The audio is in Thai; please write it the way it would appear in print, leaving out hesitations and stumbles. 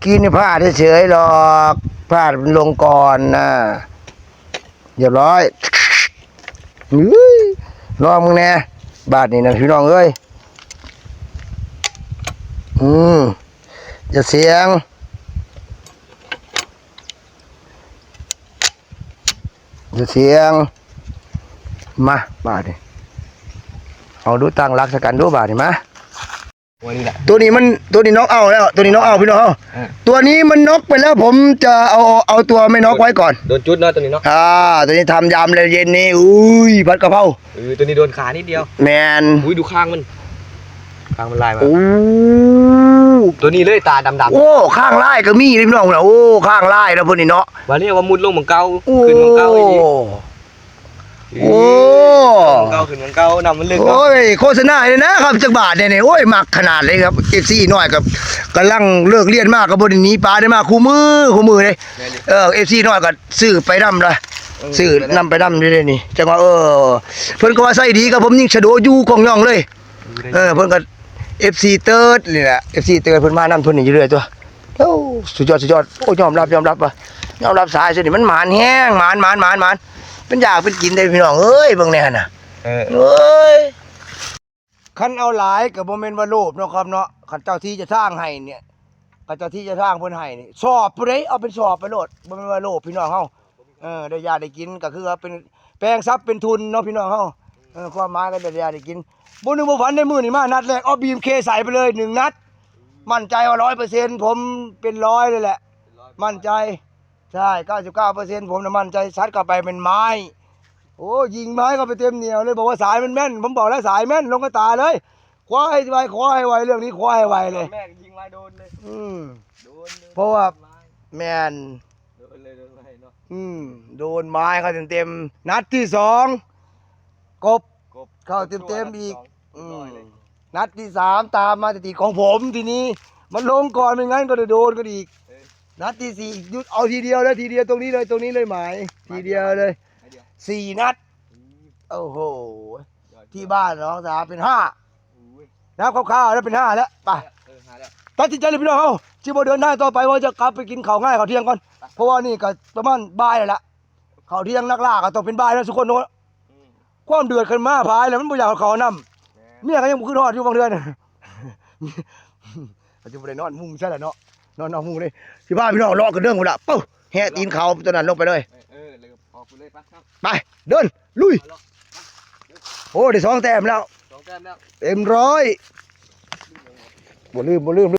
กี้นี่พลาดเฉยๆหรอกพลาดมันลงก่อนนะเรียบร้อยลองมึงแน่บาทนี่นะพี่น้องเอ้ยอย่าเสียงมาบาทนี่เอาดูตั้งรักสักกันดูบาทนี่มาตัวนี้น็อกเอาแล้วตัวนี้น็อกเอาพี่น้องตัวนี้มันน็อกไปแล้วผมจะเอาตัวไม่น็อกไว้ก่อนโดนจุดเนาะตัวนี้เนาะตัวนี้ทำยำเลยเย็นนี้อุ้ยผัดกะเพราตัวนี้โดนขานิดเดียวแมนอุ้ยดูข้างมันลายมาตัวนี้เลยตาดำโอ้ข้างลายก็มีเลยพี่น้องนะโอ้ข้างลายแล้วพวกนี้เนาะวันนี้ว่ามุดลงเหมือนเก่าขึ้นเหมือนเก่าอีกโอ้เก่าขึ้นเหมือนเก่านำมันลึกโอ้ยโฆษณาเลยนะครับจักบาทเนี่ยโอ้ยมักขนาดเลยครับFCน้อยกับกำลังเลิกเรียนมากกับบนนี้ปลาได้มากคู่มือเลยFCน้อยก็ซื้อไปนำเลยซื้อนำไปนำเลยนี่จังว่าเพิ่นก็ว่าใส่ดีกับผมยิ่งชะโดอยู่ของย่องเลยเพิ่นก็FC เติร์ดนี่แหละ FC เติร์ดเพิ่นมานำเพิ่นนี่อยู่เรื่อยตัวโอ้สุดยอดโอ้ยอมรับว่ะยอมรับสายสิมันหมานแห้งหมานเป็นอยากเป็นกินได้พี่น้องเอ้ยเบิ่งแน่น่ะคันเอาหลายก็บ่แม่นว่าโลภเนาะครับเนาะคันเจ้าที่จะสร้างให้เนี่ยคันเจ้าที่จะสร้างเพิ่นให้นี่สอบผู้ใดเอาเป็นสอบไปโลดบ่แม่นว่าโลภพี่น้องเฮาได้ยาได้กินก็คือว่าเป็นแปลงทรัพย์เป็นทุนเนาะพี่น้องเฮาความหมายก็ได้ยาได้กินบ่นึกบ่ฝันในมื้อนี้มานัดแรกเอา BMK ใส่ไปเลย1นัดมั่นใจว่า 100% ผมเป็น100เลยแหละมั่นใจใช่ 99% ผมน่ะมั่นใจซัดเข้าไปเป็นไม้โอ้ยิงไม้เข้าไปเต็มเหนียวเลยบอกว่าสายมันแม่นผมบอกแล้วสายแม่นลงกระตาเลยคว้าให้ไวเรื่องนี้คว้าให้ไวเลยแม่ยิงไม้โดนเลยเพราะว่าแม่นโดนเลยเนาะโดนไม้เข้าเต็มนัดที่2กบเข้าเต็มอีกนัดที่3ตามมาติดของผมทีนี้มันลงก่อนไม่งั้นก็จะโดนกันอีกนัดที่4หยุดเอาทีเดียวเลยตรงนี้เลยหมายทีเดียวเลย4นัดโอ้โหที่บ้านน้องสาวเป็น5นับคร่าวๆแล้วเป็น5แล้วไปตัดสินใจเลยพี่น้องเขาชิบเดินได้ต่อไปว่าจะกลับไปกินข้าวง่ายข้าวเที่ยงก่อนเพราะว่านี่ก็ประมาณบ่ายแล้วล่ะข้าวเที่ยงนักล่าก็ต้องเป็นบ่ายแล้วทุกคนโน้ความเดือดขึ้นมาพายแล้วมันบ่อยากเขานำเมียก็ยังขึ้นทอดอยู่บางเดือนปัจจุบันนอนมุ้งใช่แหละเนาะนอนมุ้งเลยที่บ้านพี่น้องเลาะกันเรื่องหมดละปุ๊บแห่ตีนเขาตัวนั้นลงไปเลยไปเดินลุยโอ้ได้2 แต้มแล้วเต็ม100บ่ลืม